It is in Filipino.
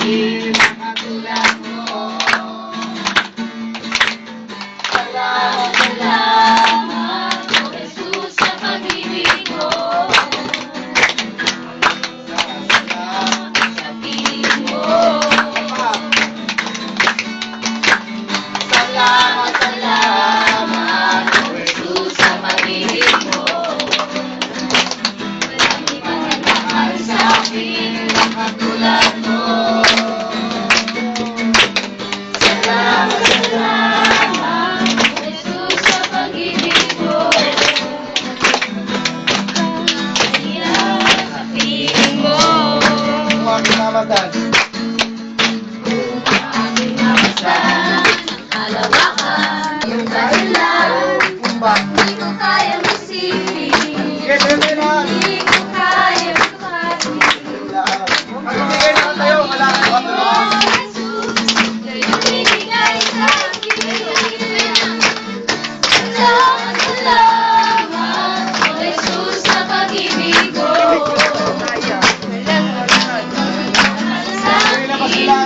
akin na katulad mo. Salamat, salamat, O Jesus, sa pag-ibig mo. Salamat sa piling mo. Salamat, salamat, O Jesus, sa pag-ibig mo. Walang ibang nagmahal sa akin na katulad mo. Salamat, salamat, O Jesus, sa pag-ibig mo. Salamat sa piling mo. Kinamatan. Aking namasan, ang kalawakan, yung dahilan. Hindi ko kayang isipin, Yes, yes, yes. hindi ko kayang buhatin. Magbibigay naman tayo. Wala ka Oh, ba? Jesus, kayo'y binigay sa akin. Salamat, salamat, O Jesus, sa pag-ibig mo. Walang nagmamahal sa akin.